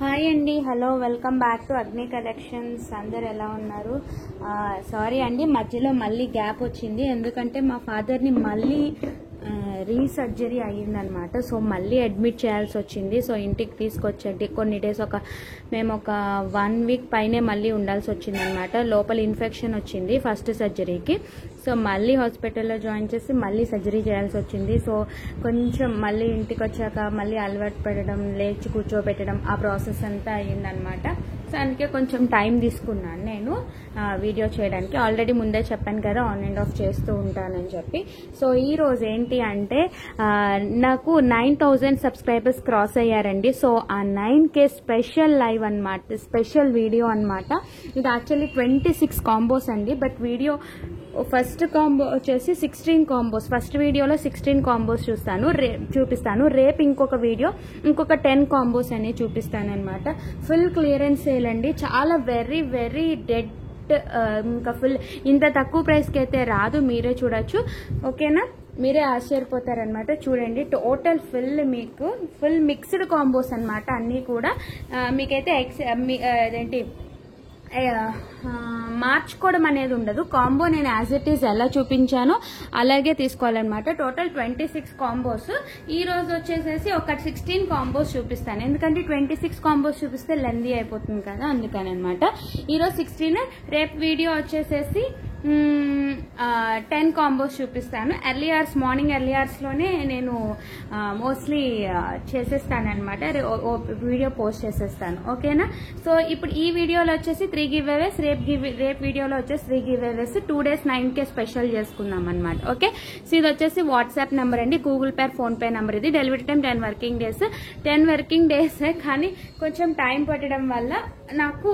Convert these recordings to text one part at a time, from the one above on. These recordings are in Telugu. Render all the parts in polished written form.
హాయ్ అండి, హలో, వెల్కమ్ బ్యాక్ టు అగ్ని కలెక్షన్స్. అందరు ఎలా ఉన్నారు? సారీ అండి, మధ్యలో మళ్ళీ గ్యాప్ వచ్చింది. ఎందుకంటే మా ఫాదర్ని మళ్ళీ రీసర్జరీ అయ్యిందనమాట. సో మళ్ళీ అడ్మిట్ చేయాల్సి వచ్చింది. సో ఇంటికి తీసుకొచ్చండి కొన్ని డేస్, మేము ఒక 1 వీక్ పైనే మళ్ళీ ఉండాల్సి వచ్చింది అనమాట. లోపల ఇన్ఫెక్షన్ వచ్చింది ఫస్ట్ సర్జరీకి. సో మళ్ళీ హాస్పిటల్లో జాయిన్ చేసి మళ్ళీ సర్జరీ చేయాల్సి వచ్చింది. సో కొంచెం మళ్ళీ ఇంటికి వచ్చాక మళ్ళీ అలవాటు పడడం, లేచి కూర్చోబెట్టడం, ఆ ప్రాసెస్ అంతా అయ్యిందనమాట. సో అందుకే కొంచెం టైం తీసుకున్నాను నేను వీడియో చేయడానికి. ఆల్రెడీ ముందే చెప్పాను కదా, ఆన్ అండ్ ఆఫ్ చేస్తూ ఉంటానని చెప్పి. సో ఈ రోజు ఏంటి అంటే నాకు 9,000 సబ్స్క్రైబర్స్ క్రాస్ అయ్యారండి. సో ఆ 9K స్పెషల్ లైవ్ అనమాట, స్పెషల్ వీడియో అనమాట. ఇది యాక్చువల్లీ 26 కాంబోస్ అండి. బట్ వీడియో ఫస్ట్ కాంబో వచ్చేసి 16 కాంబోస్. ఫస్ట్ వీడియోలో 16 కాంబోస్ చూపిస్తాను. రేపు ఇంకొక వీడియో ఇంకొక 10 కాంబోస్ అనేవి చూపిస్తాను అనమాట. ఫుల్ క్లియరెన్స్ సేల్ అండి. చాలా వెరీ వెరీ డెడ్, ఇంకా ఫుల్ ఇంత తక్కువ ప్రైస్కి అయితే రాదు. మీరే చూడొచ్చు, ఓకేనా? మీరే ఆశ్చర్యపోతారనమాట. చూడండి, టోటల్ ఫుల్ మిక్స్డ్ కాంబోస్ అనమాట. అన్నీ కూడా మీకైతే అదేంటి మార్చుకోవడం అనేది ఉండదు. కాంబో నేను యాజ్ ఇట్ ఈజ్ ఎలా చూపించానో అలాగే తీసుకోవాలన్నమాట. Total 26 combos. ఈ రోజు వచ్చేసేసి ఒక 16 కాంబోస్ చూపిస్తాను. ఎందుకంటే 26 కాంబోస్ చూపిస్తే లెందీ అయిపోతుంది కదా, అందుకని అనమాట. ఈరోజు 16, రేపు వీడియో వచ్చేసేసి 10 కాంబోస్ చూపిస్తాను. మార్నింగ్ ఎర్లీ అవర్స్ లోనే నేను మోస్ట్లీ చేసేస్తానమాట. వీడియో పోస్ట్ చేసేస్తాను, ఓకేనా? సో ఇప్పుడు ఈ వీడియోలో వచ్చేసి 3 గివ్ అవేస్, రేపు వీడియోలో వచ్చేసి 3 గివ్ అవేస్. 2 days 9K స్పెషల్ చేసుకుందాం అనమాట. ఓకే, సో ఇది వచ్చేసి వాట్సాప్ నెంబర్ అండి, Google Pay, PhonePe number. ఇది delivery time 10 working days. 10 working days, కానీ కొంచెం టైం పట్టడం వల్ల నాకు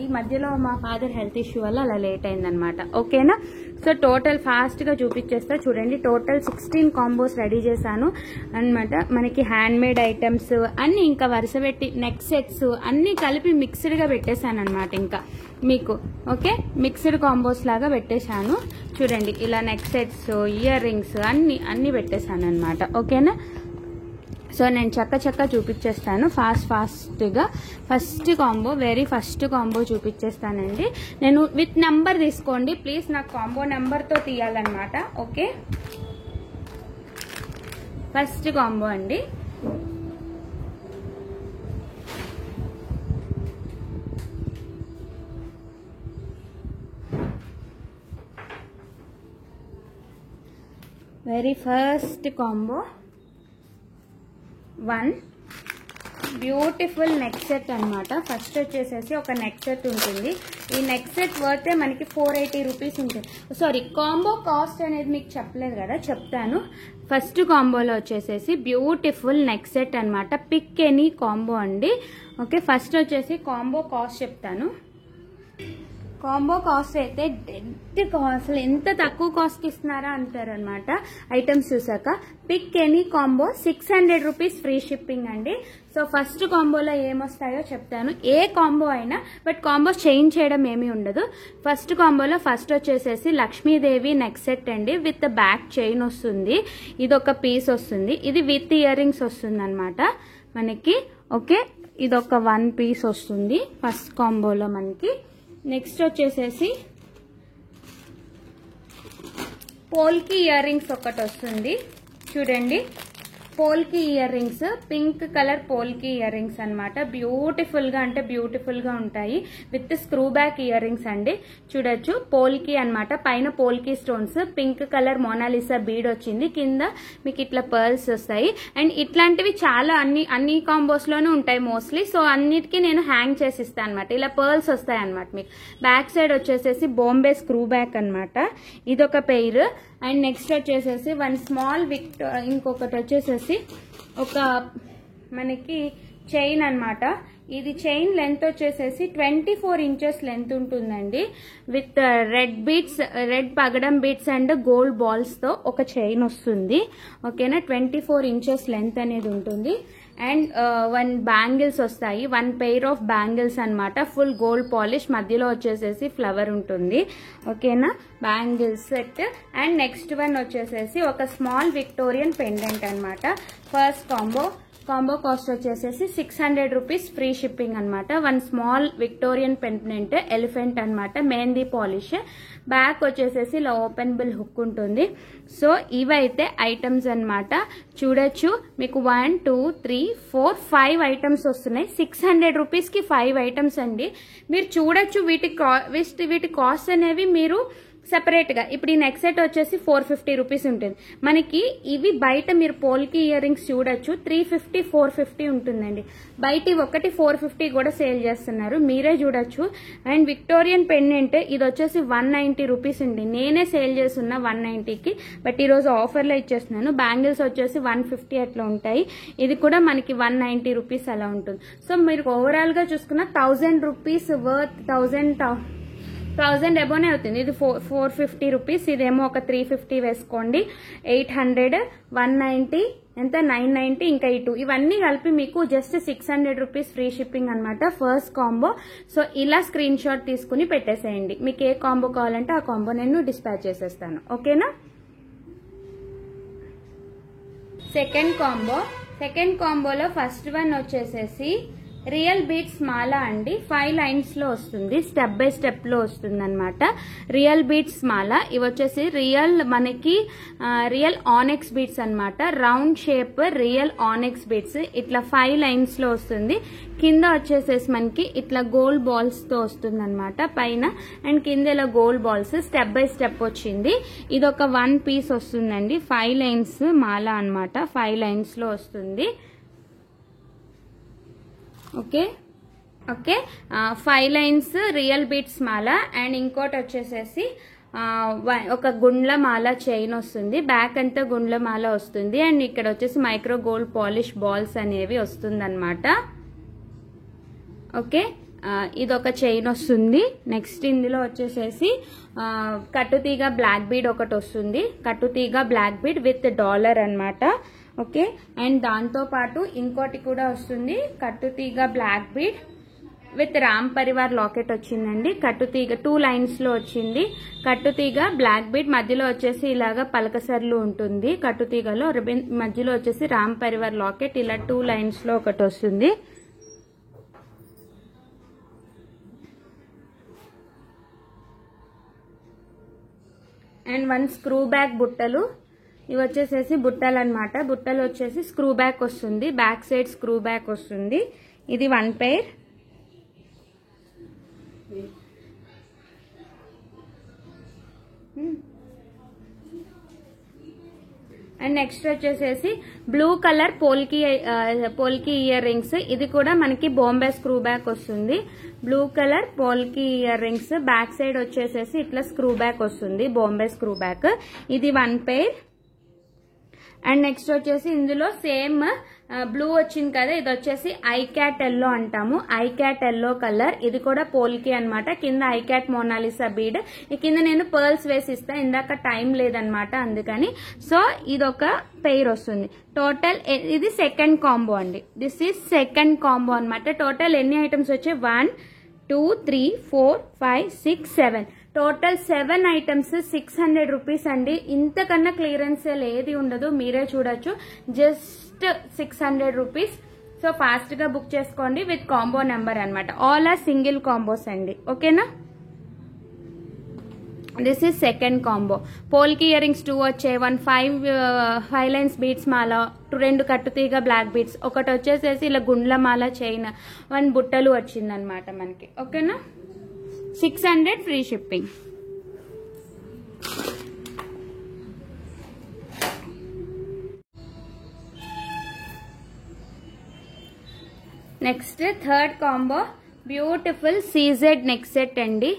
ఈ మధ్యలో మా ఫాదర్ హెల్త్ ఇష్యూ వల్ల అలా లేట్ అయిందనమాట, ఓకేనా? సో టోటల్ ఫాస్ట్ గా చూపించేస్తా. చూడండి, టోటల్ 16 కాంబోస్ రెడీ చేశాను అనమాట. మనకి హ్యాండ్ మేడ్ ఐటమ్స్ అన్ని, ఇంకా వరుస పెట్టి నెక్ సెట్స్ అన్ని కలిపి మిక్స్డ్ గా పెట్టేశాను అనమాట. ఇంకా మీకు ఓకే, మిక్స్డ్ కాంబోస్ లాగా పెట్టేశాను. చూడండి, ఇలా నెక్ సెట్స్, ఇయర్ రింగ్స్ అన్ని పెట్టేశాను అనమాట, ఓకేనా? సో నేను చక్క చూపించేస్తాను ఫాస్ట్ గా. First combo, very first combo చూపించేస్తానండి. నేను విత్ నెంబర్ తీసుకోండి ప్లీజ్, నాకు కాంబో నెంబర్ తో తీయాలన్నమాట, ఓకే? ఫస్ట్ కాంబో అండి. Very first combo 1 beautiful neck set అనమాట. ఫస్ట్ వచ్చేసేసి ఒక నెక్ సెట్ ఉంటుంది. ఈ నెక్ సెట్ వర్తే మనకి 480 రూపీస్ ఉంటుంది. సారీ, కాంబో కాస్ట్ అనేది మీకు చెప్పలేదు కదా, చెప్తాను. ఫస్ట్ కాంబోలో వచ్చేసేసి బ్యూటిఫుల్ నెక్ సెట్ అనమాట. పిక్ ఎనీ కాంబో అండి, ఓకే? ఫస్ట్ వచ్చేసి కాంబో కాస్ట్ చెప్తాను. కాంబో కాస్ట్ అయితే డెడ్ కాస్ట్, అసలు ఎంత తక్కువ కాస్ట్ ఇస్తున్నారా అంటారనమాట ఐటమ్స్ చూసాక. Pick any combo 600 rupees free shipping అండి. సో ఫస్ట్ కాంబోలో ఏమొస్తాయో చెప్తాను, ఏ కాంబో అయినా. బట్ కాంబో చేంజ్ చేయడం ఏమీ ఉండదు. ఫస్ట్ కాంబోలో ఫస్ట్ వచ్చేసేసి లక్ష్మీదేవి నెక్ సెట్ అండి, విత్ బ్యాక్ చైన్ వస్తుంది. ఇది ఒక పీస్ వస్తుంది. ఇది విత్ ఇయర్ రింగ్స్ వస్తుంది అనమాట మనకి, ఓకే? ఇది ఒక 1 పీస్ వస్తుంది ఫస్ట్ కాంబోలో మనకి. నెక్స్ట్ వచ్చేసేసి పోల్కి ఇయర్ రింగ్స్ ఒకటి వస్తుంది. చూడండి, polki earrings, pink colour polki earrings అనమాట. బ్యూటిఫుల్ గా, అంటే బ్యూటిఫుల్ గా ఉంటాయి. With screw back earrings అండి. చూడొచ్చు, పోల్కి అనమాట. పైన polki stones, pink colour Mona Lisa bead వచ్చింది. కింద మీకు ఇట్లా పర్ల్స్ వస్తాయి. అండ్ ఇట్లాంటివి చాలా అన్ని కాంబోస్ లోనూ ఉంటాయి మోస్ట్లీ. సో అన్నిటికీ నేను హ్యాంగ్ చేసి ఇస్తాను అనమాట. ఇలా పర్ల్స్ వస్తాయి అనమాట. మీకు బ్యాక్ సైడ్ వచ్చేసేసి బాంబే స్క్రూ బ్యాక్ అనమాట. ఇదొక పెయిర్. అండ్ నెక్స్ట్ వచ్చేసేసి 1 స్మాల్ ఇంకొకటి వచ్చేసేసి ఒక మనకి చైన్ అనమాట. ఇది చైన్ లెంత్ వచ్చేసేసి 24 ఇంచెస్ లెంత్ ఉంటుందండి. విత్ రెడ్ పగడం బీడ్స్ అండ్ గోల్డ్ బాల్స్ తో ఒక చైన్ వస్తుంది, ఓకేనా? 24 ఇంచెస్ లెంత్ అనేది ఉంటుంది. అండ్ 1 బ్యాంగిల్స్ వస్తాయి, 1 పెయిర్ ఆఫ్ బ్యాంగిల్స్ అనమాట. ఫుల్ గోల్డ్ పాలిష్, మధ్యలో వచ్చేసేసి ఫ్లవర్ ఉంటుంది. ఓకేనా, bangles set. And next one వచ్చేసేసి ఒక స్మాల్ విక్టోరియన్ పెండెంట్ అనమాట. ఫస్ట్ కాంబో కాస్ట్ వచ్చేసేసి 600 రూపీస్, ఫ్రీ షిప్పింగ్ అనమాట. 1 స్మాల్ విక్టోరియన్ పెండెంట్ ఎలిఫెంట్ అనమాట, మెహందీ పాలిష్. బ్యాక్ వచ్చేసేసి ఇలా ఓపెనబుల్ హుక్ ఉంటుంది. సో ఇవైతే ఐటమ్స్ అనమాట. చూడొచ్చు, మీకు 1 2 3 4 5 ఐటమ్స్ వస్తున్నాయి. 600 రూపీస్కి 5 ఐటమ్స్ అండి. మీరు చూడొచ్చు, వీటి కాస్ట్ అనేవి మీరు సెపరేట్గా. ఇప్పుడు ఈ నెక్ సెట్ వచ్చేసి 450 రూపీస్ ఉంటుంది. మనకి ఇవి బయట మీరు పోల్కి ఇయర్ రింగ్స్ చూడొచ్చు, 350 450 ఉంటుందండి. బయట ఒకటి 450 కూడా సేల్ చేస్తున్నారు, మీరే చూడొచ్చు. అండ్ విక్టోరియన్ పెండెంట్ ఇది వచ్చేసి 190 రూపీస్ అండి. నేనే సేల్ చేస్తున్నా 190కి, బట్ ఈరోజు ఆఫర్లో ఇచ్చేస్తున్నాను. బ్యాంగిల్స్ వచ్చేసి 150 అట్లా ఉంటాయి. ఇది కూడా మనకి 190 రూపీస్ అలా ఉంటుంది. సో మీరు ఓవరాల్గా చూసుకున్న 1000 రూపీస్ వర్త్, 1000 అబోనే అవుతుంది. ఇది 450 రూపీస్, ఇదేమో ఒక 350 వేసుకోండి. 800, 190, ఎంత 990, ఇంకా ఇటు ఇవన్నీ కలిపి మీకు జస్ట్ 600 రూపీస్ ఫ్రీ షిప్పింగ్ అనమాట. First combo. సో ఇలా స్క్రీన్ షాట్ తీసుకుని పెట్టేసేయండి. మీకు ఏ కాంబో కావాలంటే ఆ కాంబో నేను డిస్పాచ్ చేసేస్తాను. ఓకేనా. సెకండ్ కాంబోలో ఫస్ట్ వన్ వచ్చేసేసి రియల్ బీట్స్ మాలా అండి. 5 లైన్స్ లో వస్తుంది, స్టెప్ బై స్టెప్ లో వస్తుంది అనమాట. రియల్ బీట్స్ మాలా. ఇవి వచ్చేసి మనకి రియల్ ఆనెక్స్ బీట్స్ అనమాట. రౌండ్ షేప్ రియల్ ఆనెక్స్ బీట్స్ ఇట్లా 5 లైన్స్ లో వస్తుంది. కింద వచ్చేసేసి మనకి ఇట్లా గోల్డ్ బాల్స్ తో వస్తుంది అనమాట పైన, అండ్ కింద ఇలా gold balls step by step వచ్చింది. ఇది ఒక 1 పీస్ వస్తుందండి. 5 లైన్స్ మాలా అనమాట, 5 లైన్స్ లో వస్తుంది. Okay 5 lines real beats Mala. And ఇంకోటి వచ్చేసేసి ఒక గుండ్ల మాల చైన్ వస్తుంది. బ్యాక్ అంతా గుండ్ల మాల వస్తుంది. అండ్ ఇక్కడ వచ్చేసి మైక్రో గోల్డ్ పాలిష్ బాల్స్ అనేవి వస్తుంది అనమాట. ఓకే, ఇదొక చైన్ వస్తుంది. నెక్స్ట్ ఇందులో వచ్చేసేసి కట్టుతీగ బ్లాక్ బీడ్ ఒకటి వస్తుంది. కట్టుతీగ బ్లాక్ బీడ్ విత్ డాలర్ అనమాట. ఓకే, అండ్ దాంతో పాటు ఇంకోటి కూడా వస్తుంది, కట్టుతీగ black bead with Ram Parivar locket వచ్చిందండి. కట్టుతీగ 2 లైన్స్ లో వచ్చింది. కట్టుతీగ బ్లాక్ బీడ్ మధ్యలో వచ్చేసి ఇలాగా పలకసర్లు ఉంటుంది. కట్టుతీగలో రిబన్ మధ్యలో వచ్చేసి రామ్ పరివార్ లాకెట్ ఇలా 2 లైన్స్ లో ఒకటి వస్తుంది. అండ్ 1 స్క్రూ బ్యాక్ బుట్టలు. ఇవి వచ్చేసేసి బుట్టలు అనమాట. బుట్టలు వచ్చేసి స్క్రూ బ్యాక్ వస్తుంది, బ్యాక్ సైడ్ స్క్రూ బ్యాక్ వస్తుంది. ఇది 1 పెయిర్. అండ్ నెక్స్ట్ వచ్చేసేసి blue colour polki earrings. ఇది కూడా మనకి బాంబే స్క్రూ బ్యాక్ వస్తుంది. Blue colour polki earrings, back side వచ్చేసేసి ఇట్లా స్క్రూ బ్యాక్ వస్తుంది, బాంబే స్క్రూ బ్యాక్. ఇది 1 పెయిర్. అండ్ నెక్స్ట్ వచ్చేసి ఇందులో సేమ్ బ్లూ వచ్చింది కదా, ఇది వచ్చేసి ఐ క్యాట్ ఎల్లో అంటాము. I cat yellow colour. ఇది కూడా పోల్కి అనమాట. కింద ఐ క్యాట్ మోనాలిసా బీడ్. ఈ కింద నేను పర్ల్స్ వేసి ఇస్తా, ఇందాక టైం లేదనమాట అందుకని. సో ఇదొక పెయిర్ వస్తుంది. టోటల్ ఇది సెకండ్ కాంబో అండి. దిస్ ఈజ్ సెకండ్ కాంబో అనమాట. టోటల్ ఎన్ని ఐటమ్స్ వచ్చాయి? 1 2 3 4 5 6 7. టోటల్ 7 ఐటమ్స్ 600 రూపీస్ అండి. ఇంతకన్నా క్లియరెన్స్ ఏది ఉండదు, మీరే చూడొచ్చు. Just 600 rupees. సో ఫాస్ట్ గా బుక్ చేసుకోండి విత్ కాంబో నెంబర్ అనమాట. ఆల్ ఆర్ సింగిల్ కాంబోస్ అండి. ఓకేనా. This is second combo. Polki earrings 2 వచ్చాయి. 1 5 లైన్స్ బీడ్స్ మాల, 2 కట్టుతీగ బ్లాక్ బీడ్స్, ఒకటి వచ్చేసేసి ఇలా గుండ్ల మాల చైన్, 1 బుట్టలు వచ్చిందనమాట మనకి. ఓకేనా. 600 free shipping. Next third combo beautiful CZ neck set అండి.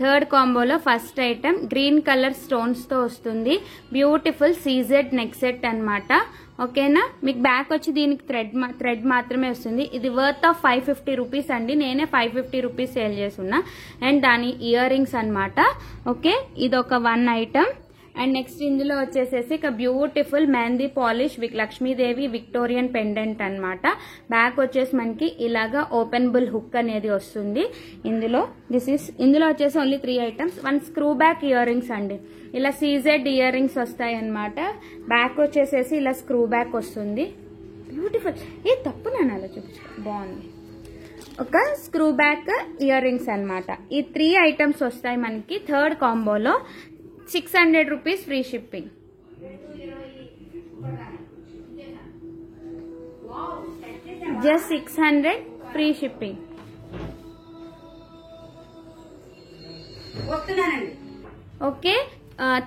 థర్డ్ కాంబోలో first item green colour stones తో వస్తుంది. బ్యూటిఫుల్ సీజెడ్ నెక్ సెట్ అనమాట. ఓకేనా. మీకు బ్యాక్ వచ్చి దీనికి థ్రెడ్ మాత్రమే వస్తుంది. ఇది వర్త్ ఆఫ్ 550 రూపీస్ అండి. నేనే 550 రూపీస్ సేల్ చేస్తున్నా. అండ్ దాని ఇయర్ రింగ్స్ అనమాట. ఓకే, ఇదొక 1 ఐటమ్. అండ్ నెక్స్ట్ ఇందులో వచ్చేసేసి ఒక beautiful mehndi polish Lakshmidevi Victorian pendant అన్నమాట. బ్యాక్ వచ్చేసి మనకి ఇలాగా ఓపెనబుల్ హుక్ అనేది వస్తుంది. ఇందులో వచ్చేసి only 3 items. 1 screw back earrings అండి. ఇలా సీజెడ్ ఇయర్ రింగ్స్ వస్తాయి అన్నమాట. బ్యాక్ వచ్చేసేసి ఇలా స్క్రూ బ్యాక్ వస్తుంది. బ్యూటిఫుల్. తప్పు నేను అలా చూపించు, బాగుంది. ఒక స్క్రూ బ్యాక్ ఇయర్ రింగ్స్ అనమాట. ఈ 3 ఐటమ్స్ వస్తాయి మనకి. థర్డ్ కాంబోలో 600 rupees free shipping. Just 600 free shipping. Okay,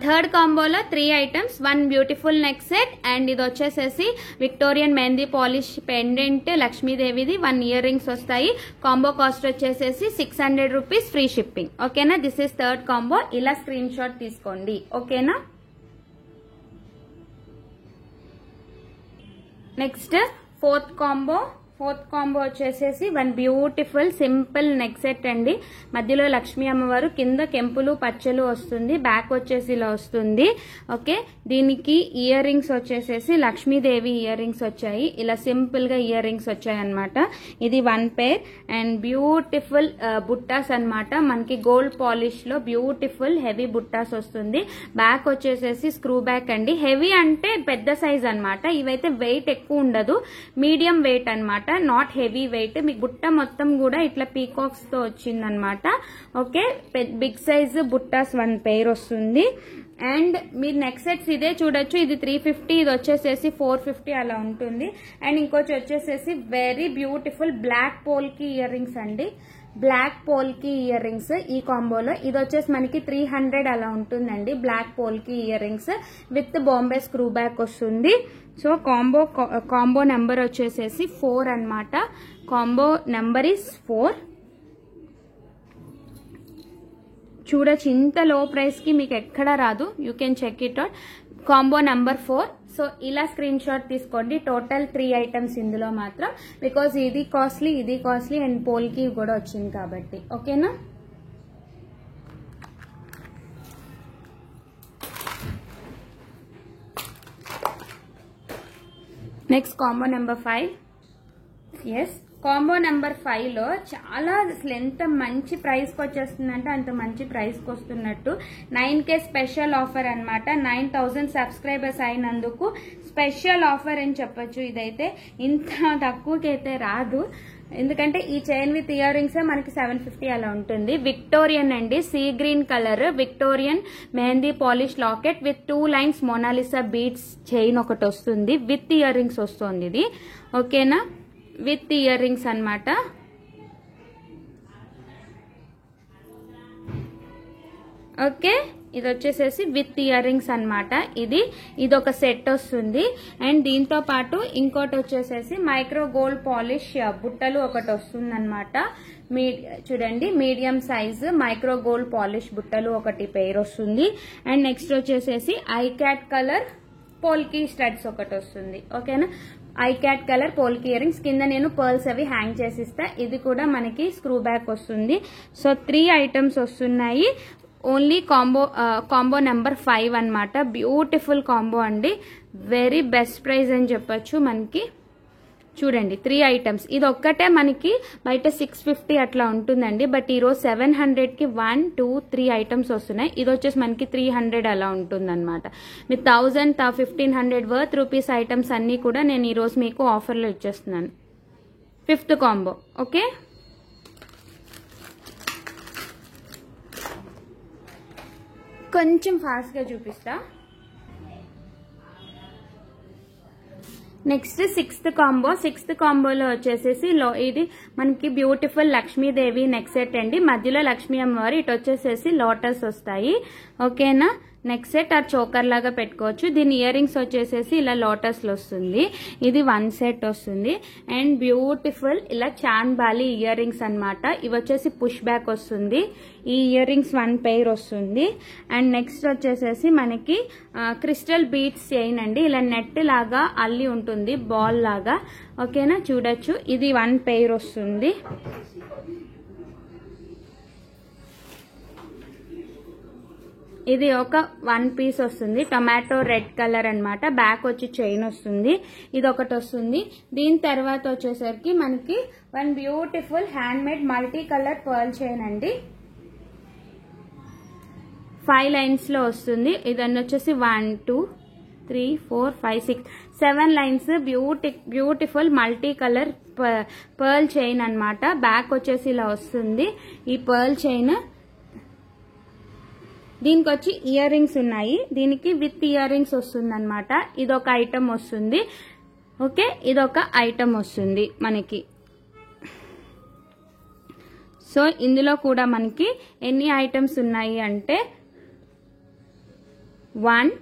third కాంబోలో 3 items, 1 beautiful neck set and ఇది వచ్చేసేసి విక్టోరియన్ మెహందీ పాలిష్ పెండెంట్ లక్ష్మీదేవిది 1 ఇయర్ రింగ్స్ వస్తాయి. కాంబో కాస్ట్ వచ్చేసేసి 600 రూపీస్ ఫ్రీ షిప్పింగ్. ఓకేనా, దిస్ ఇస్ థర్డ్ కాంబో. ఇలా స్క్రీన్ షాట్ తీసుకోండి. ఓకేనా, నెక్స్ట్ ఫోర్త్ కాంబో వచ్చేసేసి 1 బ్యూటిఫుల్ సింపుల్ నెక్ సెట్ అండి. మధ్యలో లక్ష్మీ అమ్మవారు, కింద కెంపులు పచ్చలు వస్తుంది. బ్యాక్ వచ్చేసి ఇలా వస్తుంది. ఓకే, దీనికి ఇయర్ రింగ్స్ వచ్చేసేసి లక్ష్మీదేవి ఇయర్ రింగ్స్ వచ్చాయి. ఇలా సింపుల్ గా ఇయర్ రింగ్స్ వచ్చాయి అనమాట. ఇది 1 పేర్ అండ్ బ్యూటిఫుల్ బుట్టాస్ అనమాట. మనకి గోల్డ్ పాలిష్ లో బ్యూటిఫుల్ హెవీ బుట్టాస్ వస్తుంది. బ్యాక్ వచ్చేసేసి స్క్రూ బ్యాక్ అండి. హెవీ అంటే పెద్ద సైజ్ అనమాట. ఇవైతే వెయిట్ ఎక్కువ ఉండదు, మీడియం వెయిట్ అనమాట, నాట్ హెవీ వెయిట్. మీకు బుట్ట మొత్తం కూడా ఇట్లా పీకాక్స్ తో వచ్చిందనమాట. ఓకే, బిగ్ సైజ్ బుట్టాస్ 1 పేర్ వస్తుంది. అండ్ మీరు నెక్ సెట్స్ ఇదే చూడొచ్చు. ఇది 350, ఇది వచ్చేసేసి 450 అలా ఉంటుంది. అండ్ ఇంకొచ్చి వచ్చేసేసి very beautiful black polki earrings అండి. బ్లాక్ పోల్కి ఇయర్ రింగ్స్ ఈ కాంబోలో. ఇది వచ్చేసి మనకి 300 అలా ఉంటుందండి. Black polki earrings with Bombay screw back వస్తుంది. సో కాంబో నెంబర్ వచ్చేసేసి 4 అన్నమాట. Combo number is 4. చూడొచ్చు, ఇంత లో ప్రైస్ కి మీకు ఎక్కడా రాదు. You can check it out. Combo number 4. So ఇలా స్క్రీన్ షాట్ తీసుకోండి. టోటల్ 3 ఐటమ్స్ ఇందులో మాత్రం, బికాజ్ ఇది కాస్ట్లీ అండ్ పోల్కి కూడా వచ్చింది కాబట్టి. ఓకేనా, next combo number 5. Yes, combo number 5 లో చాలా అసలు ఎంత మంచి ప్రైస్ కి వచ్చేస్తుందంటే అంత మంచి ప్రైస్ కి వస్తున్నట్టు. 9K స్పెషల్ ఆఫర్ అనమాట. 9000 సబ్స్క్రైబర్స్ అయినందుకు స్పెషల్ ఆఫర్ అని చెప్పొచ్చు. ఇదైతే ఇంత తక్కువకి అయితే రాదు, ఎందుకంటే ఈ చైన్ విత్ ఇయర్ రింగ్స్ మనకి 750 అలా ఉంటుంది. విక్టోరియన్ అండి, sea green colour Victorian mehndi polish locket with 2 lines Mona Lisa beads chain ఒకటి వస్తుంది. విత్ ఇయర్ రింగ్స్ వస్తుంది ఇది. ఓకేనా, విత్ ఇయర్ రింగ్స్ అనమాట. ఓకే, ఇది వచ్చేసేసి విత్ ఇయర్ రింగ్స్ అనమాట. ఇది ఒక సెట్ వస్తుంది. అండ్ దీంతో పాటు ఇంకోటి వచ్చేసేసి మైక్రో గోల్డ్ పాలిష్ బుట్టలు ఒకటి వస్తుంది అనమాట. చూడండి, medium size micro gold polish బుట్టలు ఒకటి పెయిర్ వస్తుంది. అండ్ నెక్స్ట్ వచ్చేసేసి eye cat colour polki studs ఒకటి వస్తుంది. ఓకేనా, eye cat colour polki earrings. కింద నేను పర్ల్స్ అవి హ్యాంగ్ చేసిస్తా. ఇది కూడా మనకి స్క్రూ బ్యాక్ వస్తుంది. సో 3 ఐటమ్స్ వస్తున్నాయి. ఓన్లీ కాంబో నెంబర్ 5 అన్నమాట. బ్యూటిఫుల్ కాంబో అండి, వెరీ బెస్ట్ ప్రైస్ అని చెప్పొచ్చు మనకి. చూడండి, 3 ఐటమ్స్. ఇది ఒక్కటే మనకి బయట 650 అట్లా ఉంటుందండి. బట్ ఈరోజు 700కి 1, 2, 3 ఐటమ్స్ వస్తున్నాయి. ఇది వచ్చేసి మనకి 300 అలా ఉంటుంది అనమాట. మీ 1000, 1500 వర్త్ రూపీస్ ఐటమ్స్ అన్ని కూడా నేను ఈరోజు మీకు ఆఫర్లో ఇచ్చేస్తున్నాను. 5th combo. ఓకే, కొంచెం ఫాస్ట్గా చూపిస్తా. Next 6th combo. 6th కాంబోలో వచ్చేసేసి ఇది మనకి బ్యూటిఫుల్ లక్ష్మీదేవి నెక్ సెట్ అండి. మధ్యలో లక్ష్మీ అమ్మవారు, ఇటు వచ్చేసేసి లోటస్ వస్తాయి. ఓకేనా, నెక్ సెట్ ఆర్ చోకర్ లాగా పెట్టుకోవచ్చు. దీని ఇయర్ రింగ్స్ వచ్చేసేసి ఇలా లోటస్ లో వస్తుంది. ఇది 1 సెట్ వస్తుంది. అండ్ బ్యూటిఫుల్ ఇలా చాన్ బాలి ఇయర్ రింగ్స్ అనమాట. ఇవి వచ్చేసి పుష్ బ్యాక్ వస్తుంది. ఈ ఇయర్ రింగ్స్ 1 పెయిర్ వస్తుంది. అండ్ నెక్స్ట్ వచ్చేసేసి మనకి క్రిస్టల్ బీడ్స్ చైన్ అండి. ఇలా నెట్ లాగా అల్లి ఉంటుంది, బాల్ లాగా. ఓకేనా, చూడొచ్చు, ఇది 1 పెయిర్ వస్తుంది. ఇది ఒక 1 పీస్ వస్తుంది, టొమాటో రెడ్ కలర్ అన్నమాట. బ్యాక్ వచ్చి చైన్ వస్తుంది, ఇది ఒకటి వస్తుంది. దీని తర్వాత వచ్చేసరికి మనకి 1 beautiful hand made multi colour pearl chain అండి. 5 లైన్స్ లో వస్తుంది. ఇదన్నీ వచ్చేసి 1 2 3 4 5 6 7 lines beautiful multi colour pearl chain అన్నమాట. బ్యాక్ వచ్చేసి ఇలా వస్తుంది ఈ పర్ల్ చైన్. దీనికి వచ్చి ఇయర్ రింగ్స్ ఉన్నాయి, దీనికి విత్ ఇయర్ రింగ్స్ వస్తుంది అనమాట. ఇదొక ఐటమ్ వస్తుంది. ఓకే, ఇదొక ఐటమ్ వస్తుంది మనకి. సో ఇందులో కూడా మనకి ఎన్ని ఐటమ్స్ ఉన్నాయి అంటే 1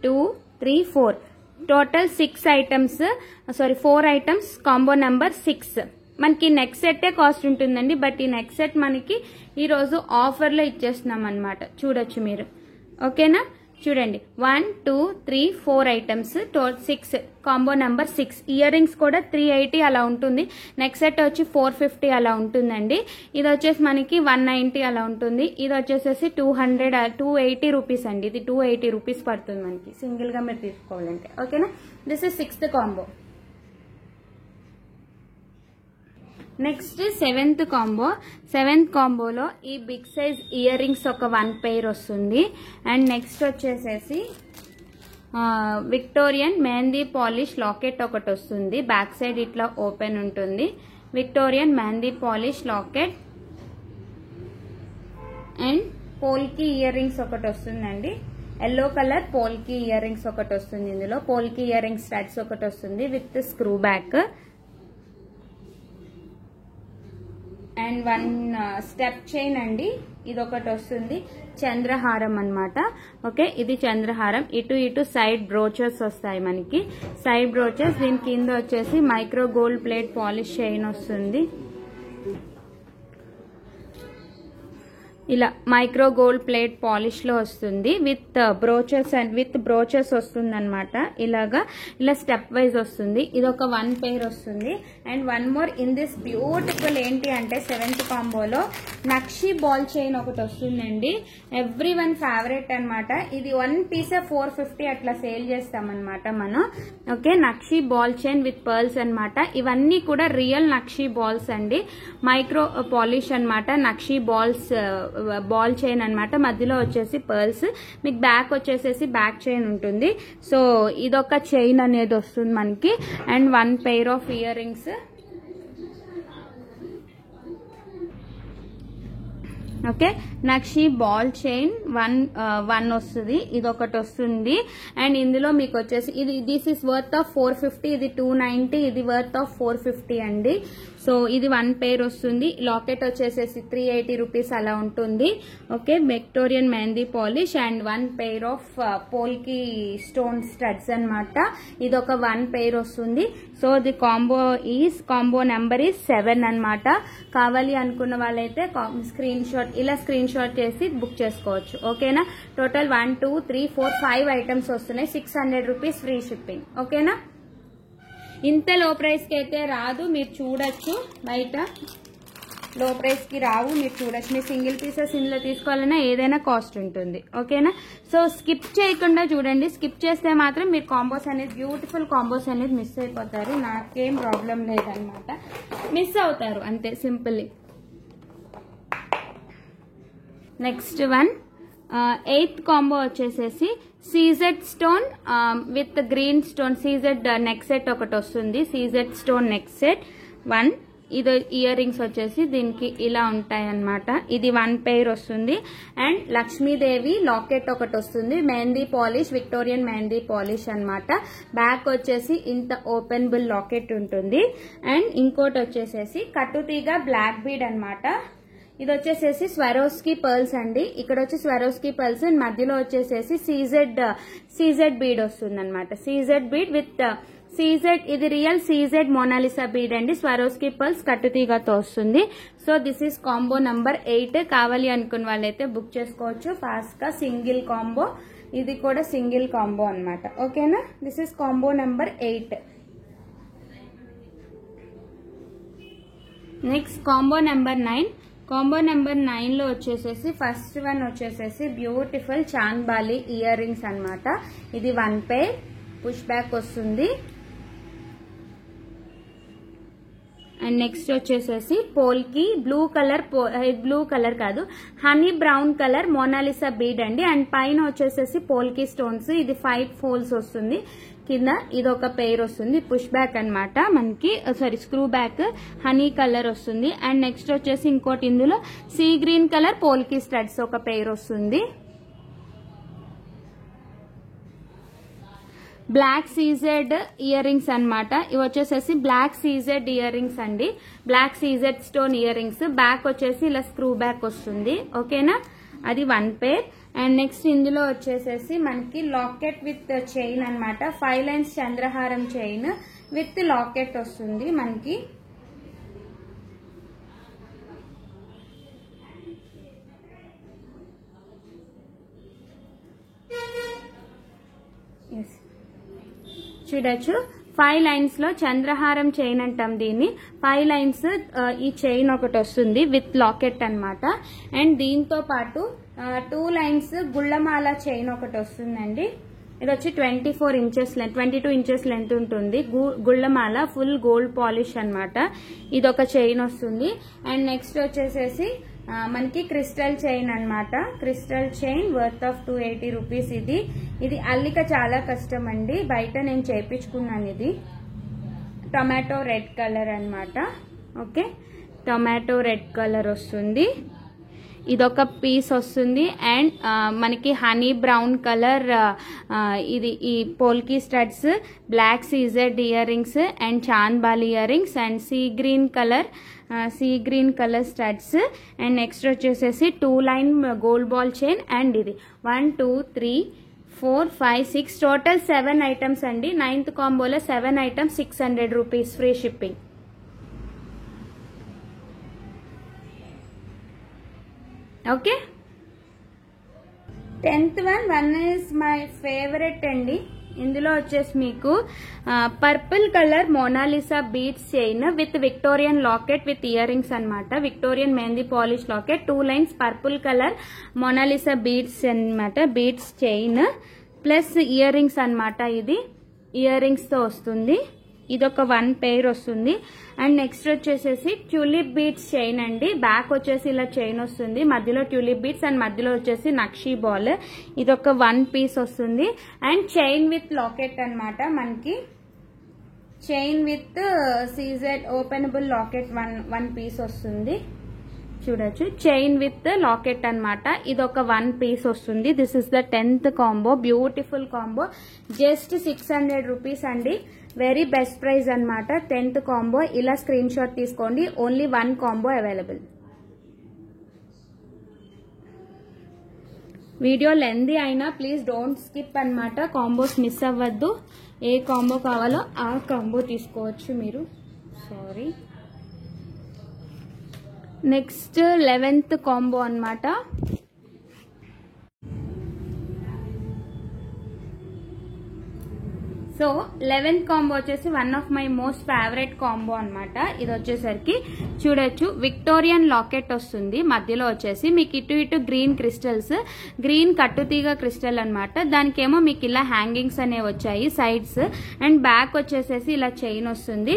2 3 4 total 6 items, sorry 4 items, combo number 6. మనకి నెక్స్ట్ సెట్టే కాస్ట్ ఉంటుందండి, బట్ ఈ నెక్స్ట్ సెట్ మనకి ఈరోజు ఆఫర్లో ఇచ్చేస్తున్నాం అనమాట. చూడొచ్చు మీరు. ఓకేనా, చూడండి 1 2 3 4 items, 6 combo number 6. Ear rings కూడా 380 అలా ఉంటుంది. నెక్స్ట్ సెట్ వచ్చి 450 అలా ఉంటుందండి. ఇది వచ్చేసి మనకి 190 అలా ఉంటుంది. ఇది వచ్చేసేసి 280 రూపీస్ అండి. ఇది 280 రూపీస్ పడుతుంది మనకి సింగిల్ గా మీరు తీసుకోవాలంటే. ఓకేనా, this is 6th combo. Next 7th combo. 7th కాంబోలో ఈ బిగ్ సైజ్ ఇయర్ రింగ్స్ ఒక 1 పెయిర్ వస్తుంది. అండ్ నెక్స్ట్ వచ్చేసేసి విక్టోరియన్ మెహందీ పాలిష్ లాకెట్ ఒకటి వస్తుంది. బ్యాక్ సైడ్ ఇట్లా ఓపెన్ ఉంటుంది. Victorian mehndi polish locket and polki earrings ఒకటి వస్తుందండి. Yellow colour polki earrings ఒకటి వస్తుంది. ఇందులో పోల్కి ఇయర్ రింగ్ స్టడ్స్ ఒకటి వస్తుంది with screw back. And 1 step chain అండి, ఇది ఒకటి వస్తుంది. చంద్రహారం అన్నమాట. ఓకే, ఇది చంద్రహారం. ఇటు సైడ్ బ్రోచెస్ వస్తాయి మనకి, సైడ్ బ్రోచెస్. దీని కింద వచ్చేసి micro gold plate polish chain వస్తుంది. ఇలా మైక్రో గోల్డ్ ప్లేట్ పాలిష్ లో వస్తుంది with brooches and with brooches వస్తుంది అనమాట. ఇలా స్టెప్ వైజ్ వస్తుంది. ఇది ఒక 1 పెయిర్ వస్తుంది. And 1 more in this beautiful ఏంటి అంటే 7th కాంబోలో నక్షి బాల్ చైన్ ఒకటి వస్తుందండి. ఎవ్రీ వన్ ఫేవరెట్ అనమాట. ఇది 1 పీస్ 450 అట్లా సేల్ చేస్తామన్నమాట మనం. Okay, nakshi ball chain with pearls అనమాట. ఇవన్నీ కూడా రియల్ నక్షి బాల్స్ అండి. మైక్రో పాలిష్ అనమాట. నక్షి బాల్ చైన్ అనమాట. మధ్యలో వచ్చేసి పర్ల్స్. మీకు బ్యాక్ వచ్చేసేసి బ్యాక్ చైన్ ఉంటుంది. సో ఇదొక చైన్ అనేది వస్తుంది మనకి. And 1 pair of ear rings. Okay, nakshi ball chain 1 వస్తుంది. ఇది ఒకటి వస్తుంది. అండ్ ఇందులో మీకు వచ్చేసి దిస్ ఇస్ వర్త్ ఆఫ్ 450, ఇది 290, ఇది వర్త్ ఆఫ్ 450 అండి. సో ఇది 1 పెయిర్ వస్తుంది. లాకెట్ వచ్చేసేసి 380 రూపీస్ అలా ఉంటుంది. Okay, Victorian mehndi polish and 1 pair of polki stone studs అనమాట. ఇది ఒక 1 పెయిర్ వస్తుంది. So the combo number is 7 అనమాట. కావాలి అనుకున్న వాళ్ళైతే స్క్రీన్ షాట్ చేసి బుక్ చేసుకోవచ్చు. ఓకేనా, టోటల్ 1 2 3 4 5 ఐటమ్స్ వస్తున్నాయి. 600 రూపీస్ ఫ్రీ షిప్పింగ్. ఓకేనా, ఇంత లో ప్రైస్ కి అయితే రాదు. మీరు చూడొచ్చు, బయట లో ప్రైస్ కి రావు. మీరు చూడొచ్చు. మీరు సింగిల్ పీసెస్ ఇందులో తీసుకోవాలన్నా ఏదైనా కాస్ట్ ఉంటుంది. ఓకేనా, సో స్కిప్ చేయకుండా చూడండి. స్కిప్ చేస్తే మాత్రం మీరు కాంబోస్ అనేది బ్యూటిఫుల్ కాంబోస్ అనేది మిస్ అయిపోతారు. నాకేం ప్రాబ్లం లేదనమాట, మిస్ అవుతారు అంతే, సింపుల్లీ. నెక్స్ట్ 8th కాంబో వచ్చేసేసి CZ stone with green stone CZ neck set ఒకటి వస్తుంది. CZ stone neck set 1. ఇది ఇయర్ రింగ్స్ వచ్చేసి దీనికి ఇలా ఉంటాయి అన్నమాట. ఇది 1 పెయిర్ వస్తుంది. అండ్ లక్ష్మీదేవి లాకెట్ ఒకటి వస్తుంది. Mehndi polish, Victorian mehndi polish అన్నమాట. బ్యాక్ వచ్చేసి ఇంత ఓపెనబుల్ లాకెట్ ఉంటుంది. అండ్ ఇంకోటి వచ్చేసేసి కట్టుతీగ బ్లాక్ బీడ్ అన్నమాట. ఇది వచ్చేసేసి స్వరోస్కీ పర్ల్స్ అండి. ఇక్కడ వచ్చి స్వరోస్కీ పర్ల్స్ అండ్ మధ్యలో వచ్చేసేసి సీజెడ్ బీడ్ వస్తుంది అనమాట. సీజెడ్ బీడ్ విత్ సీజెడ్, ఇది రియల్ సీజెడ్ మోనాలిసా బీడ్ అండి. స్వరోస్కీ పర్ల్స్ కట్టుతీగతో వస్తుంది. So this is combo number 8. కావాలి అనుకున్న వాళ్ళైతే బుక్ చేసుకోవచ్చు ఫాస్ట్ గా. సింగిల్ కాంబో, ఇది కూడా సింగిల్ కాంబో అనమాట. ఓకేనా, this is combo number 8. Next combo number 9. Combo number 9లో వచ్చేసేసి ఫస్ట్ వన్ వచ్చేసేసి బ్యూటిఫుల్ చాంద్బాలి ఇయర్ రింగ్స్ అనమాట. ఇది 1 పేర్ పుష్ బ్యాక్ వస్తుంది. అండ్ నెక్స్ట్ వచ్చేసేసి పోల్కి బ్లూ కలర్ కాదు honey brown colour Mona Lisa bead అండి. అండ్ పైన వచ్చేసేసి పోల్కి స్టోన్స్. ఇది 5 ఫోల్స్ వస్తుంది. కింద ఇది ఒక పెయిర్ వస్తుంది. పుష్ బ్యాక్ అనమాట మనకి, sorry screw back honey colour వస్తుంది. అండ్ నెక్స్ట్ వచ్చేసి ఇంకోటి ఇందులో sea green colour polki studs ఒక పెయిర్ వస్తుంది. బ్లాక్ సీజెడ్ ఇయర్ రింగ్స్ అనమాట. ఇవి వచ్చేసేసి బ్లాక్ సీజెడ్ ఇయర్ రింగ్స్ అండి. Black CZ stone earrings. Back వచ్చేసి ఇలా స్క్రూ బ్యాక్ వస్తుంది. ఓకేనా, అది 1 పేర్. అండ్ నెక్స్ట్ ఇందులో వచ్చేసేసి మనకి లాకెట్ విత్ చైన్ అనమాట. 5 లైన్స్ చంద్రహారం చైన్ విత్ లాకెట్ వస్తుంది మనకి. చూడొచ్చు 5 లైన్స్ లో చంద్రహారం చైన్ అంటాం దీన్ని. 5 లైన్స్ ఈ చైన్ ఒకటి వస్తుంది విత్ లాకెట్ అనమాట. అండ్ దీంతో పాటు 2 లైన్స్ గుళ్ళమాల చైన్ ఒకటి వస్తుందండి. ఇది వచ్చి 22 ఇంచెస్ లెంత్ ఉంటుంది. గుళ్ళమాల ఫుల్ గోల్డ్ పాలిష్ అనమాట. ఇది ఒక చైన్ వస్తుంది. అండ్ నెక్స్ట్ వచ్చేసేసి మనకి క్రిస్టల్ చైన్ అనమాట. Crystal chain worth of 280 rupees. ఇది అల్లిక చాలా కష్టం అండి. బయట నేను చేయించుకున్నాను. ఇది టొమాటో రెడ్ కలర్ అనమాట. ఓకే, టొమాటో రెడ్ కలర్ వస్తుంది. ఇదొక పీస్ వస్తుంది. అండ్ మనకి హనీ బ్రౌన్ కలర్ ఇది ఈ polki studs, black CZ earrings and chandbali earrings and sea green colour studs. And next వచ్చేసేసి 2 line gold ball chain. And ఇది 1 2 3 4 5 6 టోటల్ 7 ఐటమ్స్ అండి. 9th కాంబోలో 7 items 600 rupees free shipping. Okay, 10th one is my favourite అండి. ఇందులో వచ్చేసి మీకు purple colour Mona Lisa beads chain with Victorian locket with earrings అనమాట. Victorian mehndi polish locket 2 lines purple colour Mona Lisa beads అనమాట. Beads chain plus earrings అనమాట. ఇది ఇయర్ రింగ్స్ తో వస్తుంది. ఇదొక 1 పేర్ వస్తుంది. అండ్ నెక్స్ట్ వచ్చేసేసి ట్యూలిప్ బీడ్స్ చైన్ అండి. బ్యాక్ వచ్చేసి ఇలా చైన్ వస్తుంది. మధ్యలో ట్యూలిప్ బీడ్స్ అండ్ మధ్యలో వచ్చేసి నక్షీ బాల్. ఇదొక 1 పీస్ వస్తుంది. అండ్ చైన్ విత్ లాకెట్ అనమాట. మనకి chain with CZ openable locket 1 piece వస్తుంది. చూడొచ్చు, చైన్ విత్ లాకెట్ అనమాట. ఇదొక 1 పీస్ వస్తుంది. This is the 10th combo. Beautiful combo. Just 600 rupees అండి. వెరీ బెస్ట్ ప్రైస్ అనమాట. 10th combo. ఇలా స్క్రీన్ షాట్ తీసుకోండి. Only 1 combo available. Video lengthy అయినా ప్లీజ్ డోంట్ స్కిప్ అనమాట. కాంబోస్ మిస్ అవ్వద్దు. ఏ కాంబో కావాలో ఆ కాంబో తీసుకోవచ్చు మీరు. సారీ, నెక్స్ట్ 11th కాంబో అనమాట. సో 11th కాంబో వచ్చేసి one of my most favourite combo అనమాట. ఇది వచ్చేసరికి చూడొచ్చు విక్టోరియన్ లాకెట్ వస్తుంది. మధ్యలో వచ్చేసి మీకు ఇటు గ్రీన్ క్రిస్టల్స్, గ్రీన్ కట్టుతీగ క్రిస్టల్ అనమాట. దానికేమో మీకు ఇలా హ్యాంగింగ్స్ అనేవి వచ్చాయి సైడ్స్. అండ్ బ్యాక్ వచ్చేసేసి ఇలా చైన్ వస్తుంది.